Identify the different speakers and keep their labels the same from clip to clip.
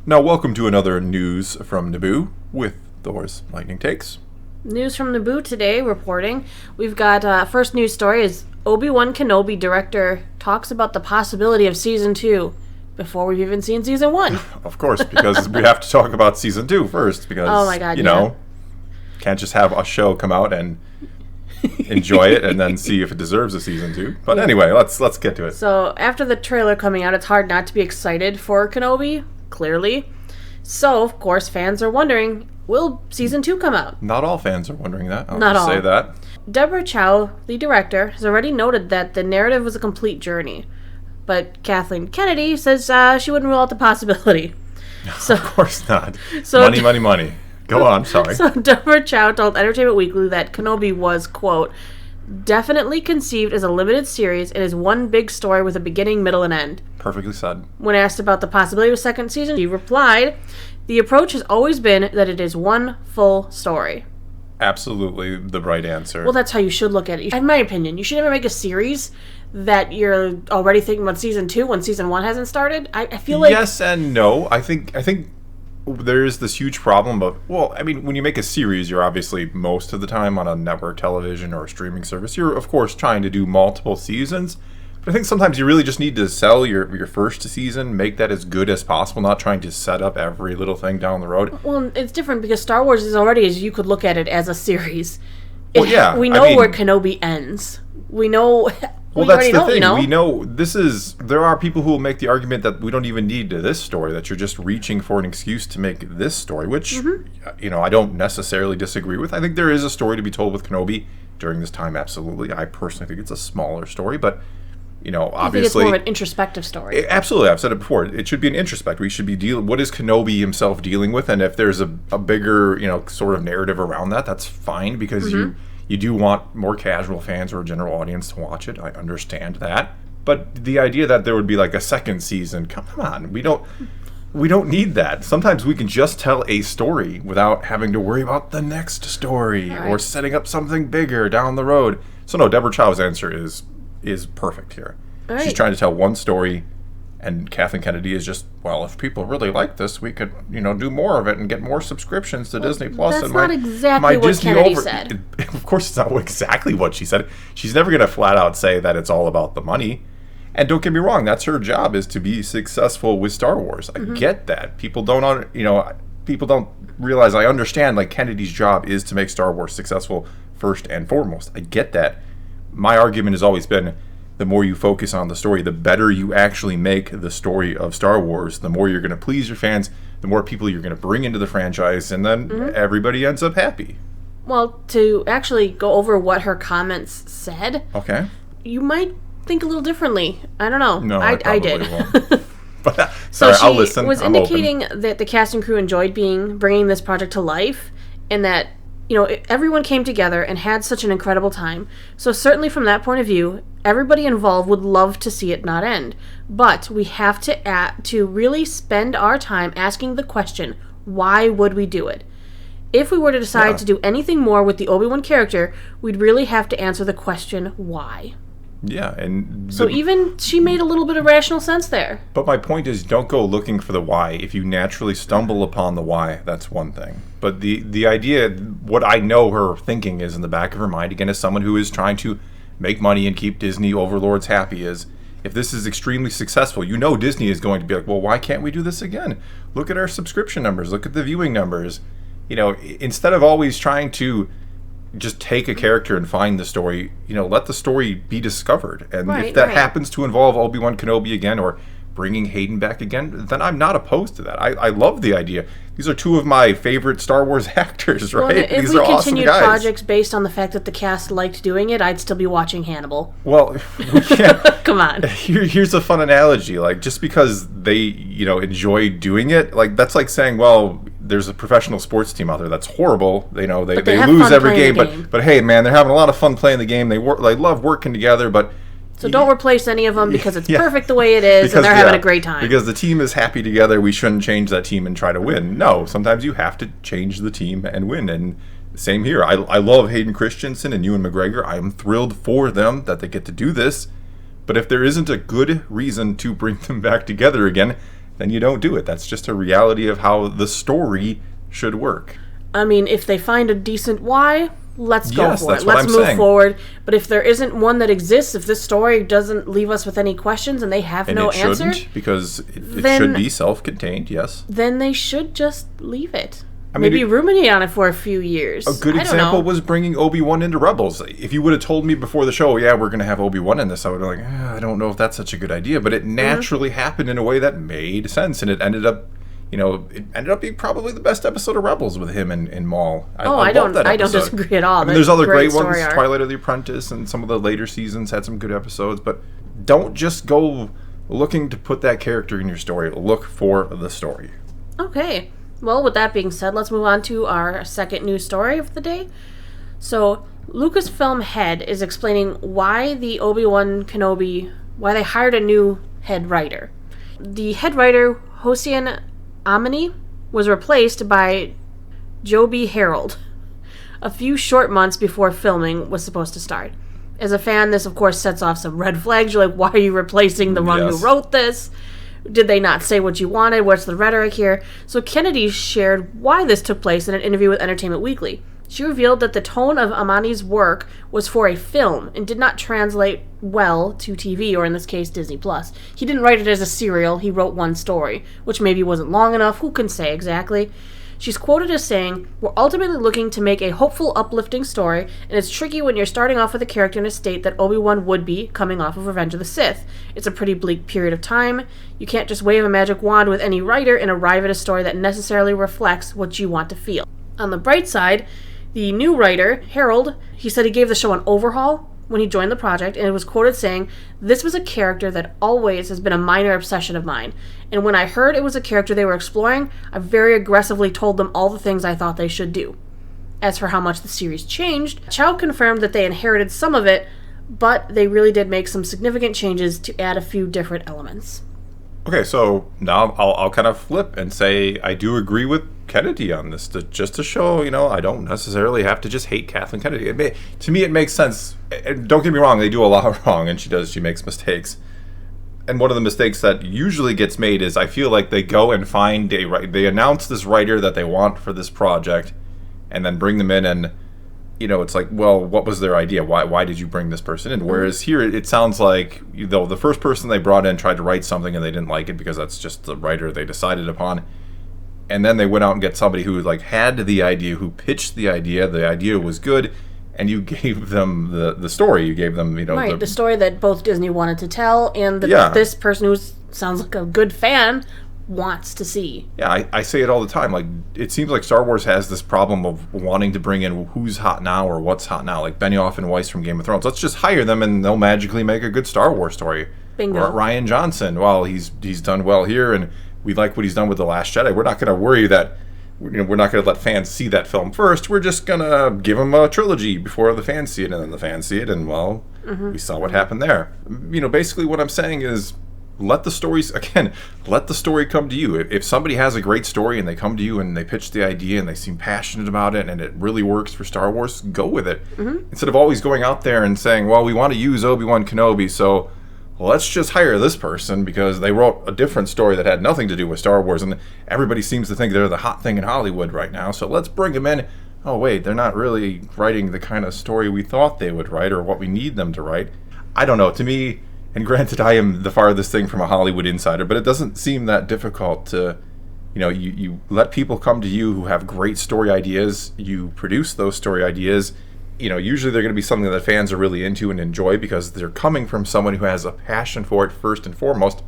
Speaker 1: Now, welcome to another News from Naboo with Thor's Lightning Takes.
Speaker 2: News from Naboo today reporting. We've got first news story is Obi-Wan Kenobi director talks about the possibility of Season 2 before we've even seen Season 1.
Speaker 1: Of course, because we have to talk about Season 2 first, because,
Speaker 2: oh my God,
Speaker 1: can't just have a show come out and enjoy it and then see if it deserves a Season 2. But anyway, let's get to it.
Speaker 2: So, after the trailer coming out, it's hard not to be excited for Kenobi, clearly. So, of course, fans are wondering, will Season 2 come out?
Speaker 1: Not all fans are wondering that. I'll
Speaker 2: Not
Speaker 1: just
Speaker 2: all.
Speaker 1: say that.
Speaker 2: Deborah Chow, the director, has already noted that the narrative was a complete journey. But Kathleen Kennedy says she wouldn't rule out the possibility. So,
Speaker 1: of course not.
Speaker 2: So,
Speaker 1: money. Go on, sorry.
Speaker 2: So Deborah Chow told Entertainment Weekly that Kenobi was, quote, definitely conceived as a limited series and is one big story with a beginning, middle, and end.
Speaker 1: Perfectly said.
Speaker 2: When asked about the possibility of a second season, she replied, the approach has always been that it is one full story.
Speaker 1: Absolutely the right answer.
Speaker 2: Well, that's how you should look at it. In my opinion, you should never make a series that you're already thinking about Season 2 when Season 1 hasn't started. I feel like...
Speaker 1: Yes and no. I think there's this huge problem of, when you make a series, you're obviously most of the time on a network television or a streaming service. You're, of course, trying to do multiple seasons. But I think sometimes you really just need to sell your first season, make that as good as possible, not trying to set up every little thing down the road.
Speaker 2: Well, it's different because Star Wars is already, as you could look at it, as a series.
Speaker 1: Well, yeah.
Speaker 2: We know where Kenobi ends. We know...
Speaker 1: Well, that's the thing. We know there are people who will make the argument that we don't even need this story, that you're just reaching for an excuse to make this story, which, I don't necessarily disagree with. I think there is a story to be told with Kenobi during this time, absolutely. I personally think it's a smaller story, but, obviously...
Speaker 2: I think it's more of an introspective story.
Speaker 1: Absolutely. I've said it before. It should be an introspect. We should be what is Kenobi himself dealing with? And if there's a bigger, sort of narrative around that, that's fine, because you do want more casual fans or a general audience to watch it. I understand that. But the idea that there would be like a second season, come on. We don't need that. Sometimes we can just tell a story without having to worry about the next story or setting up something bigger down the road. So no, Deborah Chow's answer is perfect here.
Speaker 2: All right.
Speaker 1: She's trying to tell one story, and Kathleen Kennedy is just, if people really like this, we could, do more of it and get more subscriptions to Disney Plus.
Speaker 2: That's not exactly what Kennedy said.
Speaker 1: Of course, it's not exactly what she said. She's never going to flat out say that it's all about the money. And don't get me wrong, that's her job, is to be successful with Star Wars. I get that. People don't realize. I understand. Like, Kennedy's job is to make Star Wars successful first and foremost. I get that. My argument has always been, the more you focus on the story, the better you actually make the story of Star Wars, the more you're going to please your fans, the more people you're going to bring into the franchise, and then everybody ends up happy.
Speaker 2: Well, to actually go over what her comments said, you might think a little differently. I don't know.
Speaker 1: No,
Speaker 2: I did.
Speaker 1: Won't. But, sorry, I'll listen.
Speaker 2: She was indicating that the cast and crew enjoyed bringing this project to life, and that everyone came together and had such an incredible time. So certainly from that point of view, everybody involved would love to see it not end. But we have to really spend our time asking the question, why would we do it? If we were to decide to do anything more with the Obi-Wan character, we'd really have to answer the question, why?
Speaker 1: Yeah, and...
Speaker 2: So even she made a little bit of rational sense there.
Speaker 1: But my point is, don't go looking for the why. If you naturally stumble upon the why, that's one thing. But the idea, what I know her thinking is in the back of her mind, again, as someone who is trying to make money and keep Disney overlords happy, is if this is extremely successful, Disney is going to be like, well, why can't we do this again? Look at our subscription numbers. Look at the viewing numbers. Instead of always trying to just take a character and find the story, let the story be discovered. And if that happens to involve Obi-Wan Kenobi again, or bringing Hayden back again, then I'm not opposed to that. I love the idea. These are two of my favorite Star Wars actors, right?
Speaker 2: Well, if
Speaker 1: These
Speaker 2: we
Speaker 1: are awesome
Speaker 2: continued
Speaker 1: guys.
Speaker 2: Projects based on the fact that the cast liked doing it, I'd still be watching Hannibal.
Speaker 1: Well, we can't.
Speaker 2: Come on.
Speaker 1: Here's a fun analogy. Like, just because they, enjoy doing it, like, that's like saying, well, there's a professional sports team out there that's horrible. They lose every game, but hey, man, they're having a lot of fun playing the game. They love working together, but...
Speaker 2: So don't replace any of them because it's perfect the way it is, and they're having a great time.
Speaker 1: Because the team is happy together, we shouldn't change that team and try to win. No, sometimes you have to change the team and win, and same here. I love Hayden Christensen and Ewan McGregor. I am thrilled for them that they get to do this, but if there isn't a good reason to bring them back together again, then you don't do it. That's just a reality of how the story should work.
Speaker 2: I mean, if they find a decent why, let's go for it.
Speaker 1: What
Speaker 2: Let's
Speaker 1: I'm
Speaker 2: move
Speaker 1: saying.
Speaker 2: forward. But if there isn't one that exists, if this story doesn't leave us with any questions and they have
Speaker 1: And
Speaker 2: no
Speaker 1: it
Speaker 2: answer,
Speaker 1: shouldn't, because it
Speaker 2: then-
Speaker 1: should be self-contained, yes.
Speaker 2: then they should just leave it.
Speaker 1: I mean,
Speaker 2: Maybe ruminate on it for a few years.
Speaker 1: A good
Speaker 2: I don't
Speaker 1: example
Speaker 2: know.
Speaker 1: was bringing Obi-Wan into Rebels. If you would have told me before the show, yeah, we're going to have Obi-Wan in this, I would have been like, I don't know if that's such a good idea. But it naturally happened in a way that made sense, and it ended up, being probably the best episode of Rebels with him and Maul.
Speaker 2: I
Speaker 1: love that
Speaker 2: don't
Speaker 1: episode.
Speaker 2: disagree at all.
Speaker 1: I mean, there's other great ones.
Speaker 2: story arc.
Speaker 1: Twilight of the Apprentice and some of the later seasons had some good episodes, but don't just go looking to put that character in your story. Look for the story.
Speaker 2: Okay. Well, with that being said, let's move on to our second news story of the day. So, Lucasfilm head is explaining why the Obi-Wan Kenobi, why they hired a new head writer. The head writer, Hossein Amini, was replaced by Joby Harold a few short months before filming was supposed to start. As a fan, this of course sets off some red flags. You're like, why are you replacing the one who wrote this? Did they not say what you wanted? What's the rhetoric here? So Kennedy shared why this took place in an interview with Entertainment Weekly. She revealed that the tone of Amani's work was for a film and did not translate well to TV, or in this case, Disney+. He didn't write it as a serial, he wrote one story, which maybe wasn't long enough, who can say exactly. She's quoted as saying, "We're ultimately looking to make a hopeful, uplifting story, and it's tricky when you're starting off with a character in a state that Obi-Wan would be coming off of Revenge of the Sith. It's a pretty bleak period of time. You can't just wave a magic wand with any writer and arrive at a story that necessarily reflects what you want to feel." On the bright side, the new writer, Harold, he said he gave the show an overhaul when he joined the project, and it was quoted saying, "This was a character that always has been a minor obsession of mine, and when I heard it was a character they were exploring, I very aggressively told them all the things I thought they should do." As for how much the series changed, Chow confirmed that they inherited some of it, but they really did make some significant changes to add a few different elements.
Speaker 1: Okay, so now I'll kind of flip and say I do agree with Kennedy on this, just to show, I don't necessarily have to just hate Kathleen Kennedy. To me, it makes sense. And don't get me wrong, they do a lot wrong, and she makes mistakes. And one of the mistakes that usually gets made is I feel like they go and find they announce this writer that they want for this project, and then bring them in, and it's like, well, what was their idea? Why did you bring this person in? Whereas here, it sounds like the first person they brought in tried to write something and they didn't like it because that's just the writer they decided upon. And then they went out and get somebody who had the idea, who pitched the idea was good, and you gave them the story. You gave them,
Speaker 2: Right, the story that both Disney wanted to tell, and that this person who sounds like a good fan wants to see.
Speaker 1: Yeah, I say it all the time. It seems like Star Wars has this problem of wanting to bring in who's hot now or what's hot now. Like Benioff and Weiss from Game of Thrones. Let's just hire them and they'll magically make a good Star Wars story.
Speaker 2: Bingo.
Speaker 1: Ryan Johnson, well, he's done well here, and we like what he's done with The Last Jedi. We're not going to worry that we're not going to let fans see that film first. We're just going to give them a trilogy before the fans see it, and then the fans see it, and we saw what happened there. Basically what I'm saying is, let the story come to you. If somebody has a great story and they come to you and they pitch the idea and they seem passionate about it and it really works for Star Wars, go with it. Instead of always going out there and saying, well, we want to use Obi-Wan Kenobi, so let's just hire this person because they wrote a different story that had nothing to do with Star Wars, and everybody seems to think they're the hot thing in Hollywood right now, so let's bring them in. Oh wait, they're not really writing the kind of story we thought they would write or what we need them to write. I don't know. To me, and granted, I am the farthest thing from a Hollywood insider, but it doesn't seem that difficult to, you let people come to you who have great story ideas. You produce those story ideas. Usually they're going to be something that fans are really into and enjoy because they're coming from someone who has a passion for it first and foremost.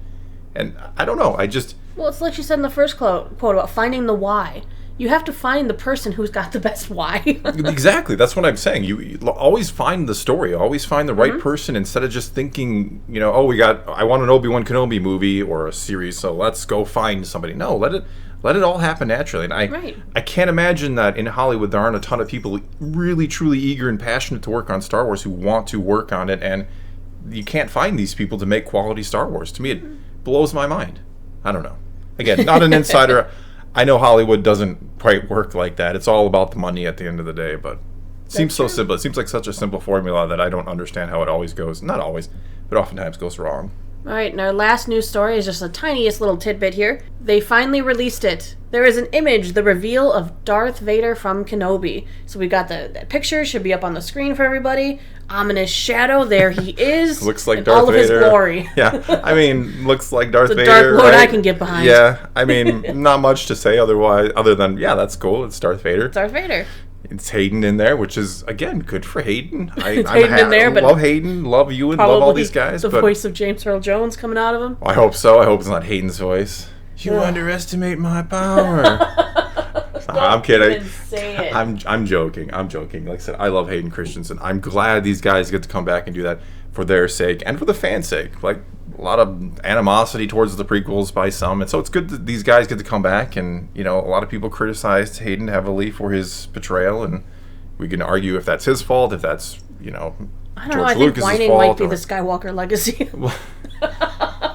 Speaker 1: And I don't know,
Speaker 2: Well, it's like you said in the first quote about finding the why. You have to find the person who's got the best why.
Speaker 1: Exactly. That's what I'm saying. You always find the story. Always find the right person instead of just thinking, I want an Obi-Wan Kenobi movie or a series, so let's go find somebody. No, let it all happen naturally. And I can't imagine that in Hollywood there aren't a ton of people really, truly eager and passionate to work on Star Wars who want to work on it, and you can't find these people to make quality Star Wars. To me, it blows my mind. I don't know. Again, not an insider. I know Hollywood doesn't quite work like that. It's all about the money at the end of the day, but it seems so simple. It seems like such a simple formula that I don't understand how it always goes. Not always, but oftentimes goes wrong.
Speaker 2: All right, and our last news story is just the tiniest little tidbit here. They finally released it. There is an image, the reveal of Darth Vader from Kenobi. So we got that picture, should be up on the screen for everybody. Ominous shadow, there he is.
Speaker 1: Looks like
Speaker 2: in
Speaker 1: Darth
Speaker 2: all
Speaker 1: Vader.
Speaker 2: Of his glory.
Speaker 1: Yeah, I mean, looks like Darth Vader.
Speaker 2: Dark Lord
Speaker 1: right?
Speaker 2: I can get behind.
Speaker 1: Yeah, I mean, not much to say other than, yeah, that's cool. It's Darth Vader.
Speaker 2: Darth Vader.
Speaker 1: It's Hayden in there, which is, again, good for Hayden.
Speaker 2: It's Hayden in there, but
Speaker 1: love Hayden, love Ewan, love all these guys.
Speaker 2: The voice of James Earl Jones coming out of him.
Speaker 1: I hope so. I hope it's not Hayden's voice. You underestimate my power. I'm kidding.
Speaker 2: Say it.
Speaker 1: I'm joking. I'm joking. Like I said, I love Hayden Christensen. I'm glad these guys get to come back and do that for their sake and for the fans' sake. Like, a lot of animosity towards the prequels by some, and so it's good that these guys get to come back. And a lot of people criticized Hayden heavily for his portrayal, and we can argue if that's his fault, if that's
Speaker 2: I don't
Speaker 1: George
Speaker 2: know. I think
Speaker 1: Lucas's
Speaker 2: whining
Speaker 1: fault,
Speaker 2: might be
Speaker 1: or-
Speaker 2: the Skywalker legacy.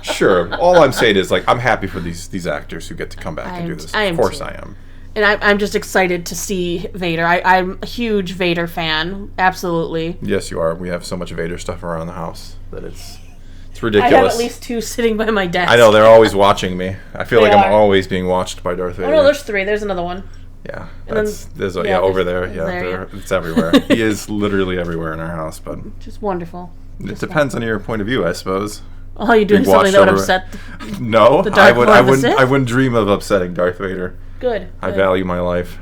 Speaker 1: Sure. All I'm saying is, like, I'm happy for these actors who get to come back and do this. Of course, I am.
Speaker 2: And I'm just excited to see Vader. I'm a huge Vader fan. Absolutely.
Speaker 1: Yes, you are. We have so much Vader stuff around the house that it's
Speaker 2: I
Speaker 1: ridiculous.
Speaker 2: have at least 2 sitting by my desk.
Speaker 1: I know, they're always watching me. I feel
Speaker 2: They
Speaker 1: like I'm
Speaker 2: are.
Speaker 1: always being watched by Darth Vader.
Speaker 2: Oh no, there's 3. There's another one.
Speaker 1: Yeah,
Speaker 2: And then-
Speaker 1: there's
Speaker 2: yeah,
Speaker 1: over
Speaker 2: there's-
Speaker 1: there. Yeah,
Speaker 2: there,
Speaker 1: it's everywhere. He is literally everywhere in our house, but
Speaker 2: Just wonderful.
Speaker 1: it depends on your point of view, I suppose.
Speaker 2: All you doing
Speaker 1: We've
Speaker 2: something that would
Speaker 1: watched
Speaker 2: upset.
Speaker 1: No,
Speaker 2: The Dark Lord of the Sith?
Speaker 1: I wouldn't dream of upsetting Darth Vader.
Speaker 2: Good.
Speaker 1: I value my life.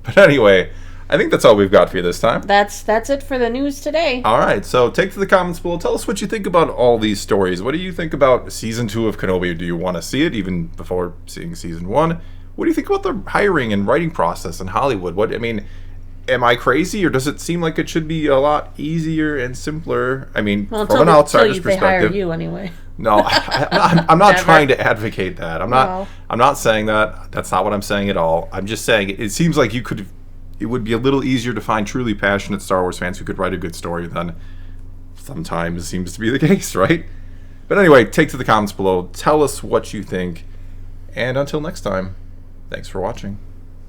Speaker 1: But anyway, I think that's all we've got for you this time.
Speaker 2: That's it for the news today.
Speaker 1: All right, so take to the comments below. Tell us what you think about all these stories. What do you think about Season 2 of Kenobi? Do you want to see it even before seeing Season 1? What do you think about the hiring and writing process in Hollywood? Am I crazy, or does it seem like it should be a lot easier and simpler? I mean,
Speaker 2: Well,
Speaker 1: from an outsider's
Speaker 2: they hire
Speaker 1: perspective.
Speaker 2: you anyway.
Speaker 1: No, I'm not
Speaker 2: Never.
Speaker 1: trying to advocate that. I'm not.
Speaker 2: No.
Speaker 1: I'm not saying that. That's not what I'm saying at all. I'm just saying it seems like it would be a little easier to find truly passionate Star Wars fans who could write a good story than sometimes seems to be the case, right? But anyway, take to the comments below. Tell us what you think. And until next time, thanks for watching.